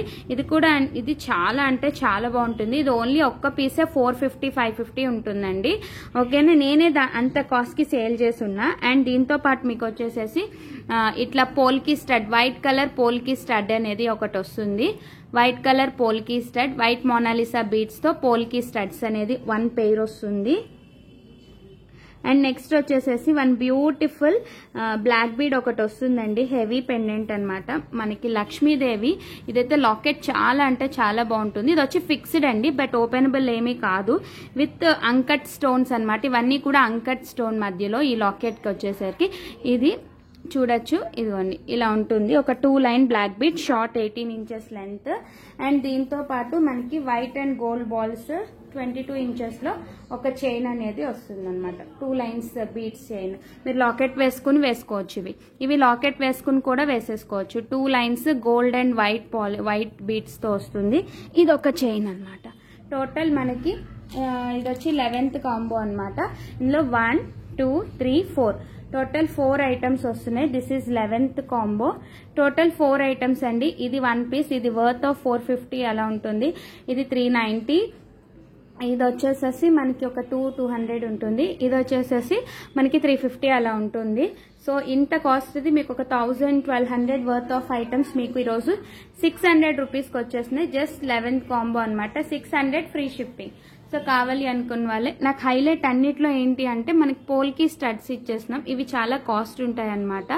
ఇది చాలా అంటే చాలా బాగుంటుంది. ఇది ఓన్లీ ఒక్క పీసే 450-550 ఉంటుందండి. ఓకేనా, నేనే అంత కాస్ట్ కి సేల్ చేస్తున్నా. అండ్ దీంతో పాటు మీకు వచ్చేసేసి ఇట్లా polki stud, white colour polki stud అనేది ఒకటి వస్తుంది. White colour polki stud, white Mona Lisa beads తో పోల్కి స్టడ్స్ అనేది 1 పెయిర్ వస్తుంది. అండ్ నెక్స్ట్ వచ్చేసేసి 1 బ్యూటిఫుల్ బ్లాక్ బీడ్ ఒకటి వస్తుందండి. హెవీ పెండెంట్ అనమాట. మనకి లక్ష్మీదేవి. ఇదైతే లాకెట్ చాలా అంటే చాలా బాగుంటుంది. ఇది వచ్చి ఫిక్స్డ్ అండి, బట్ ఓపెనబుల్ ఏమీ కాదు. విత్ అంకట్ స్టోన్స్ అనమాట. ఇవన్నీ కూడా అంకట్ స్టోన్ మధ్యలో ఈ లాకెట్ కి వచ్చేసరికి ఇది చూడొచ్చు. ఇదిగోండి ఇలా ఉంటుంది. ఒక 2 line black bead, short 18 inches length. And దీంతో పాటు మనకి white and gold balls 22 inches లో ఒక చైన్ అనేది వస్తుంది అనమాట. 2 లైన్స్ బీడ్స్ చైన్. మీరు లాకెట్ వేసుకుని వేసుకోవచ్చు. ఇవి లాకెట్ వేసుకుని కూడా వేసేసుకోవచ్చు. 2 lines gold and white beads తో వస్తుంది. ఇది ఒక చైన్ అనమాట. టోటల్ మనకి ఇది వచ్చి 11th కాంబో అనమాట. ఇందులో 1 2 3 4 టోటల్ 4 ఐటమ్స్ వస్తున్నాయి. This is 11th combo. Total 4 items అండి. ఇది 1 పీస్, ఇది వర్త్ ఆఫ్ 450 అలా ఉంటుంది. ఇది 390. ఇది వచ్చేసేసి మనకి ఒక 200 ఉంటుంది. ఇది వచ్చేసేసి మనకి 350 అలా ఉంటుంది. సో ఇంత కాస్ట్ ఇది మీకు ఒక 1200 వర్త్ ఆఫ్ ఐటమ్స్ మీకు ఈరోజు 600 రూపీస్కి వచ్చేస్తున్నాయి. జస్ట్ 11th కాంబో అనమాట. 600 ఫ్రీ షిప్పింగ్. సో కావాలి అనుకున్న వాళ్ళే. నాకు హైలైట్ అన్నిట్లో ఏంటి అంటే మనకి పోల్కి స్టడ్స్ ఇచ్చేస్తున్నాం. ఇవి చాలా కాస్ట్ ఉంటాయి అనమాట.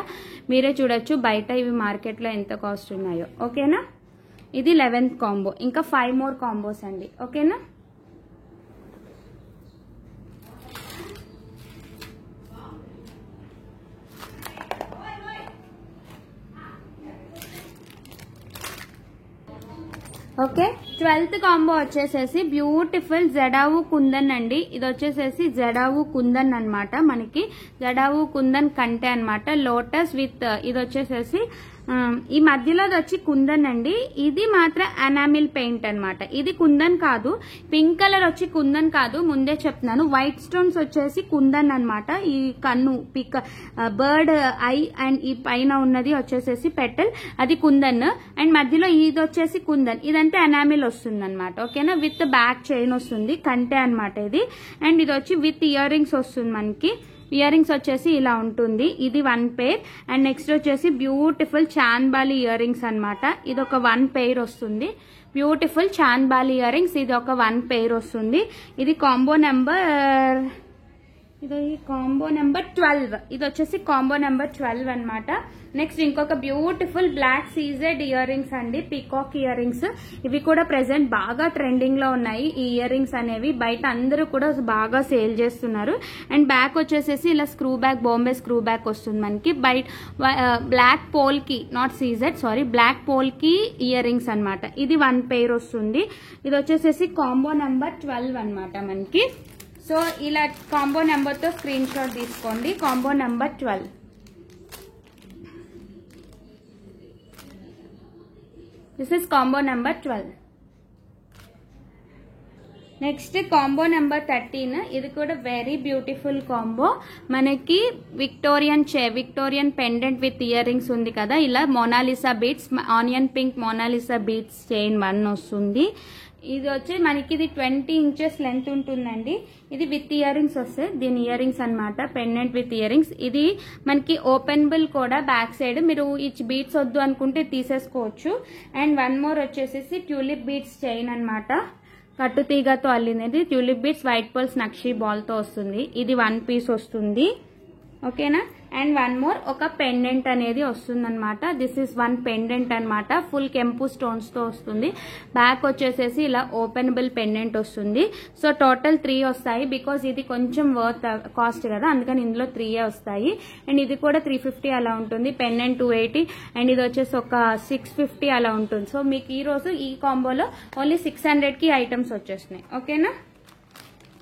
మీరే చూడొచ్చు బయట ఇవి మార్కెట్లో ఎంత కాస్ట్ ఉన్నాయో. ఓకేనా? ఇది 11th కాంబో. ఇంకా 5 more కాంబోస్ అండి. ఓకేనా? ఓకే, 12th కాంబో వచ్చేసేసి బ్యూటిఫుల్ జడావు కుందన్ అండి. ఇది వచ్చేసేసి జడావు కుందన్ అనమాట. మనకి జడావు కుందన్ కంటే అనమాట. లోటస్ విత్ ఇది వచ్చేసేసి ఈ మధ్యలో వచ్చి కుందన్ అండి. ఇది మాత్రం ఎనామిల్ పెయింట్ అనమాట. ఇది కుందన్ కాదు. పింక్ కలర్ వచ్చి కుందన్ కాదు, ముందే చెప్తున్నాను. వైట్ స్టోన్స్ వచ్చేసి కుందన్ అనమాట. ఈ కన్ను బర్డ్ ఐ అండ్ ఈ పైన ఉన్నది వచ్చేసేసి పెటల్, అది కుందన్. అండ్ మధ్యలో ఇది వచ్చేసి కుందన్. ఇదంతా ఎనామిల్ వస్తుంది అనమాట. ఓకేనా? విత్ బ్యాక్ చైన్ వస్తుంది, కంటే అనమాట ఇది. అండ్ ఇది వచ్చి విత్ ఇయర్ రింగ్స్ వస్తుంది మనకి. ఇయర్ రింగ్స్ వచ్చేసి ఇలా ఉంటుంది. ఇది 1 pair. అండ్ నెక్స్ట్ వచ్చేసి బ్యూటిఫుల్ చాన్బాలి ఇయర్ రింగ్స్ అనమాట. ఇది ఒక 1 pair వస్తుంది. బ్యూటిఫుల్ చాన్బాలి ఇయర్ రింగ్స్, ఇది ఒక 1 pair వస్తుంది. ఇది కాంబో నెంబర్ 12. ఇది వచ్చేసి కాంబో నెంబర్ 12 అనమాట. నెక్స్ట్ ఇంకొక beautiful black CZ earrings అండి, పీకాక్ ఇయర్ రింగ్స్. ఇవి కూడా ప్రెసెంట్ బాగా ట్రెండింగ్ లో ఉన్నాయి. ఈ ఇయర్ రింగ్స్ అనేవి బయట అందరూ కూడా బాగా సేల్ చేస్తున్నారు. అండ్ బ్యాక్ వచ్చేసేసి ఇలా screw back, Bombay screw back వస్తుంది మనకి. బయట black polki, not CZ, sorry, black polki earrings అనమాట. ఇది 1 pair వస్తుంది. ఇది వచ్చేసేసి కాంబో నెంబర్ 12 అనమాట మనకి. సో ఇలా కాంబో నెంబర్తో స్క్రీన్ షాట్ తీసుకోండి. Combo number 12. This is combo number 12. Next combo number 13. ఇది కూడా వెరీ బ్యూటిఫుల్ కాంబో. మనకి Victorian pendant with earrings ఉంది కదా. ఇలా Mona Lisa beads, onion pink Mona Lisa beads chain 1 వస్తుంది. ఇది వచ్చి మనకి ఇది 20 inches లెంత్ ఉంటుందండి. ఇది విత్ ఇయర్ రింగ్స్ వస్తాయి. దీని ఇయర్ రింగ్స్ అనమాట, పెండెంట్ విత్ ఇయర్ రింగ్స్. ఇది మనకి ఓపెనబుల్ కూడా బ్యాక్ సైడ్. మీరు ఈ బీట్స్ వద్దు అనుకుంటే తీసేసుకోవచ్చు. అండ్ 1 more వచ్చేసేసి ట్యూలిప్ బీట్స్ చైన్ అనమాట. కట్టుతీగతో అల్లినది ట్యూలిప్ బీట్స్, వైట్ పర్ల్స్ నక్షి బాల్ తో వస్తుంది. ఇది 1 piece వస్తుంది. ఓకేనా? అండ్ 1 more ఒక పెండెంట్ అనేది వస్తుంది అనమాట. దిస్ ఇస్ 1 పెండెంట్ అనమాట. ఫుల్ కెంపు స్టోన్స్ తో వస్తుంది. బ్యాక్ వచ్చేసేసి ఇలా ఓపెనబుల్ పెండెంట్ వస్తుంది. సో టోటల్ 3 వస్తాయి. బికాస్ ఇది కొంచెం వర్త్ కాస్ట్ కదా, అందుకని ఇందులో 3 వస్తాయి. అండ్ ఇది కూడా 350 అలా ఉంటుంది. పెండెంట్ 280 అండ్ ఇది వచ్చేసి ఒక 650 అలా ఉంటుంది. సో మీకు ఈ రోజు ఈ కాంబోలో ఓన్లీ 600కి ఐటమ్స్ వచ్చేస్తున్నాయి. ఓకేనా?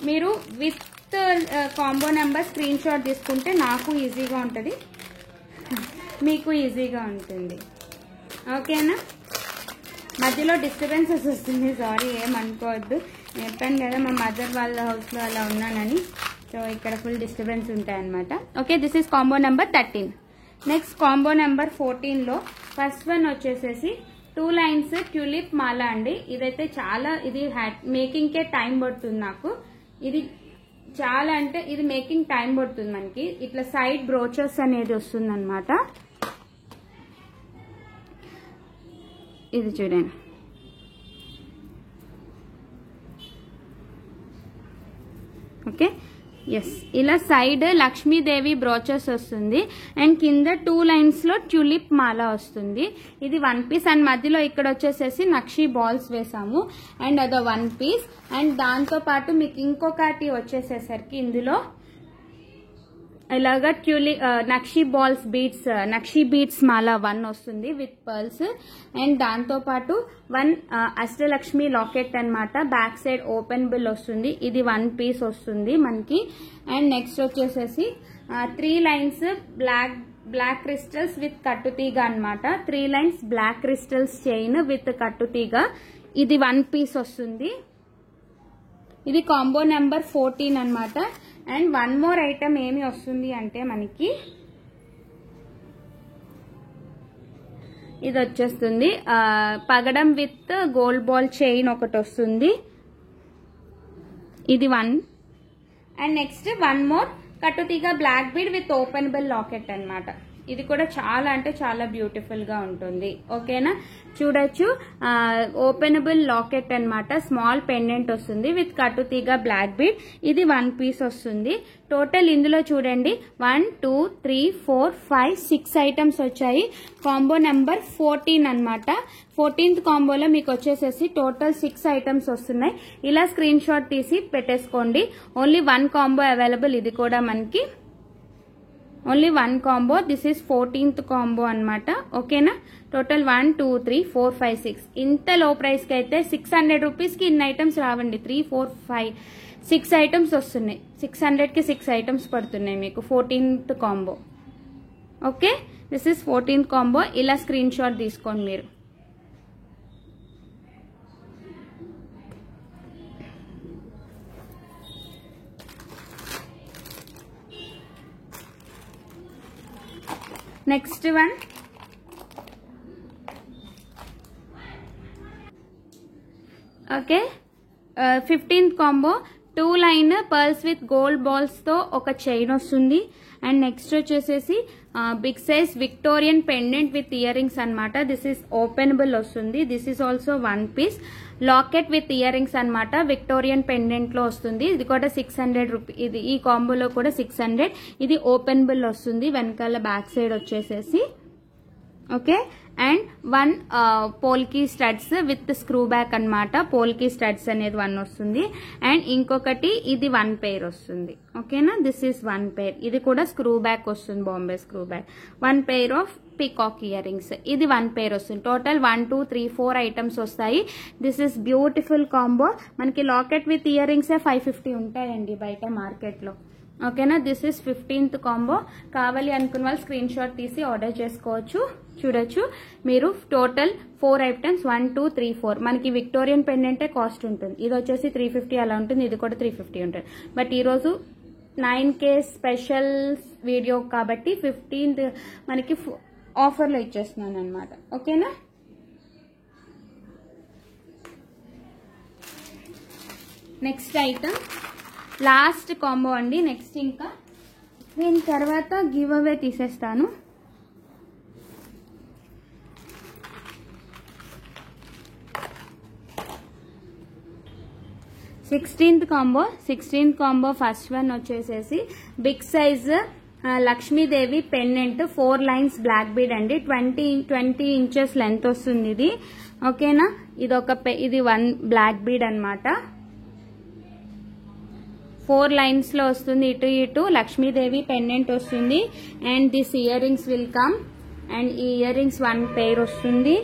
మీరు with combo number screen shot తీసుకుంటే నాకు ఈజీగా ఉంటుంది, మీకు ఈజీగా ఉంటుంది. ఓకేనా? మధ్యలో డిస్టర్బెన్సెస్ వస్తుంది, సారీ, ఏమనుకోవద్దు. చెప్పాను కదా మా మదర్ వాళ్ళ హౌస్లో అలా ఉన్నానని. సో ఇక్కడ ఫుల్ డిస్టర్బెన్స్ ఉంటాయన్నమాట. Okay, this is combo number 13. Next combo number 14లో ఫస్ట్ వన్ వచ్చేసేసి 2 lines ట్యూలిప్ మాల అండి. ఇదైతే చాలా, ఇది మేకింగ్కే టైం పడుతుంది నాకు. ఇది చాలా అంటే ఇది మేకింగ్ టైం పడుతుంది మనకి. ఇట్లా సైడ్ బ్రోచెస్ అనేది వస్తుంది అనమాట. ఇది చూడండి. ఓకే, ఎస్, ఇలా సైడ్ లక్ష్మీదేవి బ్రోచెస్ వస్తుంది. అండ్ కింద 2 lines లో ట్యూలిప్ మాల వస్తుంది. ఇది 1 piece. అండ్ మధ్యలో ఇక్కడ వచ్చేసేసి నక్షి బాల్స్ వేసాము. అండ్ అదో 1 piece. అండ్ దాంతో పాటు మీకు ఇంకొకటి వచ్చేసేసరికి ఇందులో ఇలాగా నక్షి బాల్స్ బీడ్స్, నక్షి బీడ్స్ మాల 1 వస్తుంది విత్ పర్ల్స్. అండ్ దాంతో పాటు 1 అష్టలక్ష్మి లాకెట్ అనమాట. బ్యాక్ సైడ్ ఓపెనబుల్ వస్తుంది. ఇది 1 piece వస్తుంది మనకి. అండ్ నెక్స్ట్ వచ్చేసేసి 3 lines బ్లాక్ క్రిస్టల్స్ విత్ కట్టుతీగ అనమాట. 3 lines black crystals chain with కట్టుతీగ. ఇది 1 piece వస్తుంది. ఇది కాంబో నెంబర్ 14 అన్నమాట. అండ్ వన్ మోర్ ఐటమ్ ఏమి వస్తుంది అంటే మనకి ఇది వచ్చేస్తుంది పగడం విత్ గోల్డ్ బాల్ చైన్ ఒకటి వస్తుంది. ఇది 1. అండ్ నెక్స్ట్ వన్ మోర్ కట్టుతీగ black bead with openable locket అన్నమాట. ఇది కూడా చాలా అంటే చాలా బ్యూటిఫుల్ గా ఉంటుంది. ఓకేనా, చూడొచ్చు. ఓపెనబుల్ లాకెట్ అన్నమాట. స్మాల్ పెండెంట్ వస్తుంది విత్ కట్టుతీగ బ్లాక్ బీడ్. ఇది 1 పీస్ వస్తుంది. టోటల్ ఇందులో చూడండి 1 2 3 4 5 6 ఐటమ్స్ వచ్చాయి. కాంబో నెంబర్ 14 అన్నమాట. 14th కాంబోలో మీకు వచ్చేసేసి టోటల్ 6 ఐటమ్స్ వస్తున్నాయి. ఇలా స్క్రీన్ షాట్ తీసి పెట్టేసుకోండి. Only 1 combo available. ఇది కూడా మనకి only 1 combo. This is 14th combo అన్నమాట. ఓకేనా, టోటల్ 1 2 3 4 5 6. ఇంత లో ప్రైస్ కి అయితే 600 రూపీస్ కి ఇన్ని ఐటమ్స్ రావండి. 3 4 5 6 ఐటమ్స్ వస్తున్నాయి. 600 కి 6 ఐటమ్స్ పడుతున్నాయి మీకు 14th combo. Okay, this is 14th combo. ఇలా స్క్రీన్ షాట్ తీసుకోండి మీరు. Next one okay 15th combo 2 line pearls with gold balls తో ఒక చైన్ వస్తుంది. అండ్ నెక్స్ట్ వచ్చేసేసి big size Victorian pendant with earrings అనమాట. దిస్ ఈస్ ఓపెనబుల్ వస్తుంది. This is also 1 piece locket with earrings అనమాట. విక్టోరియన్ పెండెంట్ లో వస్తుంది. ఇది కూడా 600 రూపీ. ఇది ఈ కాంబోలో కూడా 600. ఇది ఓపెనబుల్ వస్తుంది. వెనకాల బ్యాక్ సైడ్ వచ్చేసేసి okay. And 1 polki studs with screw back అనమాట. పోల్కీ స్టడ్స్ అనేది 1 వస్తుంది. అండ్ ఇంకొకటి ఇది 1 పెయిర్ వస్తుంది. ఓకేనా, దిస్ ఈస్ 1 పెయిర్. ఇది కూడా స్క్రూ బ్యాక్ వస్తుంది. Bombay screw back. 1 pair of peacock earrings. ఇది 1 పెయిర్ వస్తుంది. టోటల్ 1 2 3 4 ఐటమ్స్ వస్తాయి. This is beautiful combo. మనకి లాకెట్ విత్ ఇయర్ రింగ్స్ 550 ఉంటాయండి బయట మార్కెట్ లో. ఓకేనా, దిస్ ఇస్ 15th కాంబో. కావాలి అనుకున్న వాళ్ళు స్క్రీన్ షాట్ తీసి ఆర్డర్ చేసుకోవచ్చు. చూడొచ్చు మీరు. Total 4 items 1 2 3 4. మనకి విక్టోరియన్ పెండెంటే కాస్ట్ ఉంటుంది. ఇది వచ్చేసి 350 అలా ఉంటుంది. ఇది కూడా 350 ఉంటుంది. బట్ ఈరోజు 9K స్పెషల్ వీడియో కాబట్టి 15th మనకి ఆఫర్లో ఇచ్చేస్తున్నాను అనమాట. ఓకేనా, నెక్స్ట్ ఐటమ్ లాస్ట్ కాంబో అండి. నెక్స్ట్ ఇంకా దీని తర్వాత గివ్ అవే తీసేస్తాను. సిక్స్టీన్త్ కాంబో ఫస్ట్ వన్ వచ్చేసేసి big size Lakshmidevi pendant 4 lines black bead అండి. 20 ఇంచెస్ లెంత్ వస్తుంది ఇది. ఓకేనా, ఇది 1 బ్లాక్ బీడ్ అనమాట. 4 లైన్స్ లో వస్తుంది. ఇటు లక్ష్మీదేవి పెండెంట్ వస్తుంది. And this ear rings will come. And ఈ ఇయర్ రింగ్స్ 1 పెయిర్ వస్తుంది.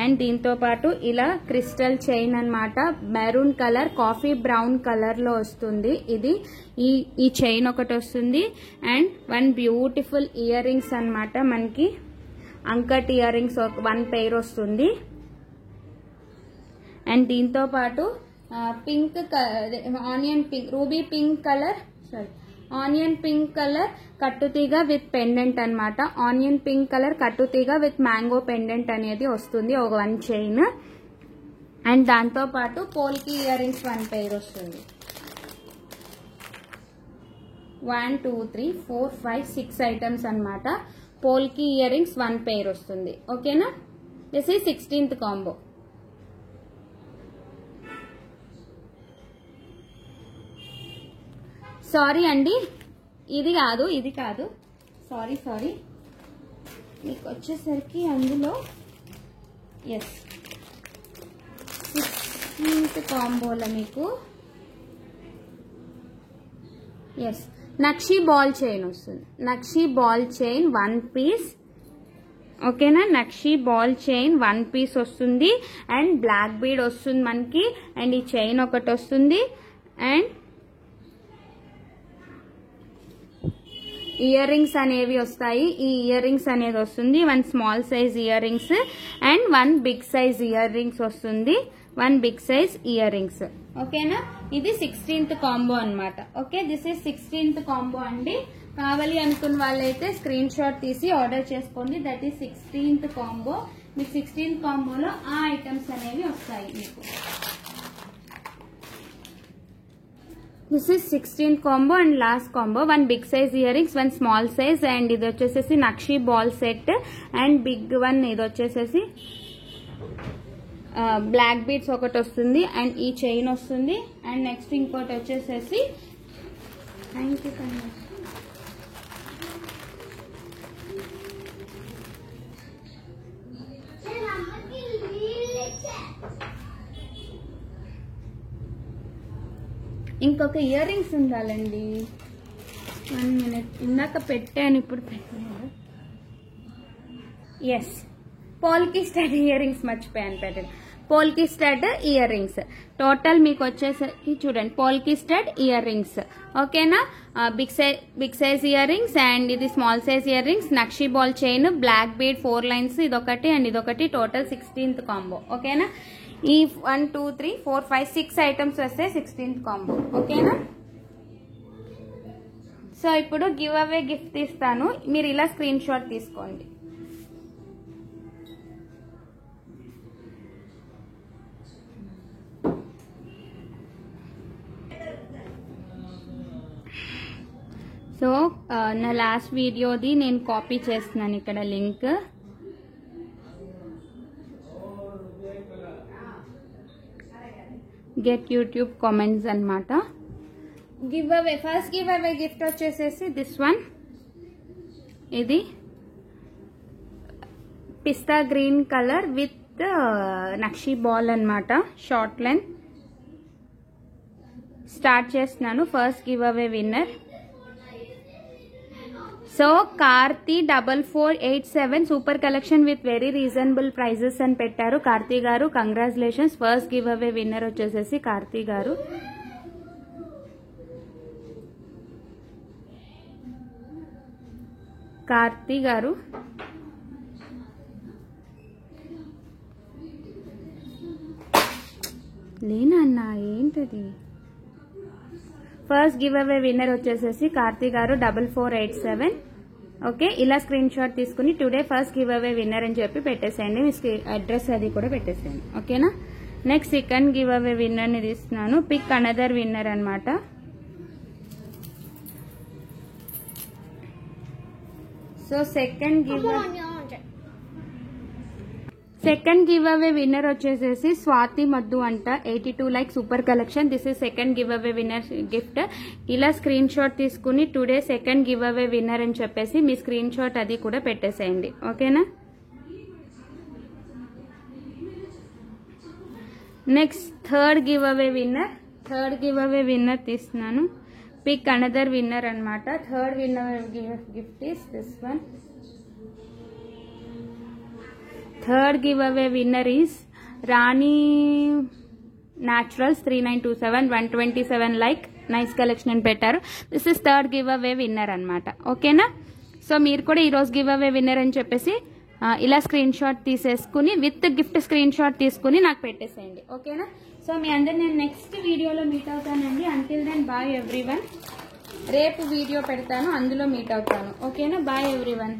అండ్ దీంతో పాటు ఇలా క్రిస్టల్ చైన్ అన్నమాట. Maroon colour, coffee brown colour లో వస్తుంది. ఇది ఈ చైన్ ఒకటి వస్తుంది. అండ్ 1 బ్యూటిఫుల్ ఇయర్ రింగ్స్ అనమాట. మనకి అంకట్ ఇయర్ రింగ్స్ 1 పెయిర్ వస్తుంది. అండ్ దీంతో పాటు pink onion pink, ruby pink colour, onion pink colour కట్టుతీగ విత్ పెండెంట్ అనమాట. ఆనియన్ పింక్ కలర్ కట్టుతీగ విత్ మ్యాంగో పెండెంట్ అనేది వస్తుంది. ఒక 1 చైన్. అండ్ దాంతో పాటు పోల్కి ఇయర్ రింగ్స్ 1 పెయిర్ వస్తుంది. 1 2 3 4 5 6 ఐటమ్స్ అనమాట. పోల్కి ఇయర్ రింగ్స్ 1 పెయిర్ వస్తుంది. ఓకేనా, this is 16th combo. Sorry అండి, ఇది కాదు సారీ మీకు వచ్చేసరికి అందులో 16th కాంబోలో మీకు నక్షి బాల్ చైన్ వస్తుంది. నక్షి బాల్ చైన్ 1 పీస్. ఓకేనా, నక్షి బాల్ చైన్ 1 పీస్ వస్తుంది. అండ్ బ్లాక్ బీడ్ వస్తుంది మనకి. అండ్ ఈ చైన్ ఒకటి వస్తుంది. అండ్ ఇయర్ రింగ్స్ అనేవి వస్తాయి. ఈ ఇయర్ రింగ్స్ అనేది వస్తుంది. 1 small size earrings and 1 big size earrings వస్తుంది. 1 బిగ్ సైజ్ ఇయర్ రింగ్స్. ఓకేనా, ఇది 16th కాంబో అన్నమాట. Okay, this is 16th combo అండి. కావాలి అనుకున్న వాళ్ళైతే స్క్రీన్ షాట్ తీసి ఆర్డర్ చేసుకోండి. That is 16th combo. మీకు 16th కాంబోలో ఆ ఐటమ్స్ అనేవి వస్తాయి మీకు. This is 16th combo and last combo. 1 big size earrings, 1 small size, and ఇది వచ్చేసేసి nakshi ball set, and big one ఇది వచ్చేసేసి బ్లాక్ బీడ్స్ ఒకటి వస్తుంది, అండ్ ఈ చైన్ వస్తుంది, అండ్ నెక్స్ట్ ఇంకోటి వచ్చేసేసి థ్యాంక్ యూ ఇంకొక ఇయర్ రింగ్స్ ఉండాలండి. 1 minute, ఇందాక పెట్టాను ఇప్పుడు పెట్టాను. Yes, polki stud earrings మర్చిపోయాను పెట్టాను. Polki stud earrings total మీకు వచ్చేసరికి చూడండి, పోల్కి స్టడ్ ఇయర్ రింగ్స్. ఓకేనా, big size earrings, and ఇది small size earrings, nakshi ball chain, black bead 4 lines, ఇదొకటి అండ్ ఇదొకటి, టోటల్ 16th కాంబో. ఓకేనా, ఈ 1 2 3 4 5 6 ఐటమ్స్ వస్తే 16th కాంబో. ఓకేనా, సో ఇప్పుడు గివ్ అవే గిఫ్ట్ ఇస్తాను, మీరు ఇలా స్క్రీన్ షాట్ తీసుకోండి. సో నా లాస్ట్ వీడియోది నేను కాపీ చేస్తున్నాను ఇక్కడ లింక్. గెట్ యూట్యూబ్ కామెంట్స్ అన్నమాట. Give away, first give away gift వచ్చేసేసి దిస్ వన్. ఇది పిస్తా green colour with nakshi ball అన్నమాట, షార్ట్ లెంత్. స్టార్ట్ చేస్తున్నాను. First give away winner. So Karthi 4487 super collection with very reasonable prices అని పెట్టారు Karthi garu. Congratulations. First give away winner వచ్చేసేసి కార్తీ గారు. కార్తీ గారు లేనన్నా ఏంటది. ఫస్ట్ గివ్ అవే విన్నర్ వచ్చేసేసి కార్తీ గారు 4487. ఓకే, ఇలా స్క్రీన్ షాట్ తీసుకుని today first give away winner అని చెప్పి పెట్టేసేయండి. మీ అడ్రస్ అది కూడా పెట్టేసేయండి. ఓకేనా, next second give away winner ని తీస్తున్నాను. పిక్ అనదర్ విన్నర్ అన్నమాట. So second give away winner వచ్చేసేసి స్వాతి మద్దు అంట, 82 like super collection. This is second give away winner gift. ఇలా స్క్రీన్ షాట్ తీసుకుని today second give away winner అని చెప్పేసి మీ స్క్రీన్ షాట్ అది కూడా పెట్టేసేయండి. ఓకేనా, next third give away winner తీస్తున్నాను. పిక్ అనదర్ విన్నర్ అన్నమాట. Third winner gift is this one. Third give away winner is Rani naturals 3927 127 like nice collection అని పెట్టారు. This is third give away winner అన్నమాట. ఓకేనా, సో మీరు కూడా ఈరోజు గివ్ అవే విన్నర్ అని చెప్పేసి ఇలా స్క్రీన్ షాట్ తీసేసుకుని విత్ గిఫ్ట్ స్క్రీన్ షాట్ తీసుకుని నాకు పెట్టేసేయండి. ఓకేనా, సో మీ అందరు నేను నెక్స్ట్ వీడియోలో మీట్ అవుతానండి. Until then bye everyone. రేపు వీడియో పెడతాను, అందులో మీట్ అవుతాను. ఓకేనా, బాయ్ ఎవ్రీవన్.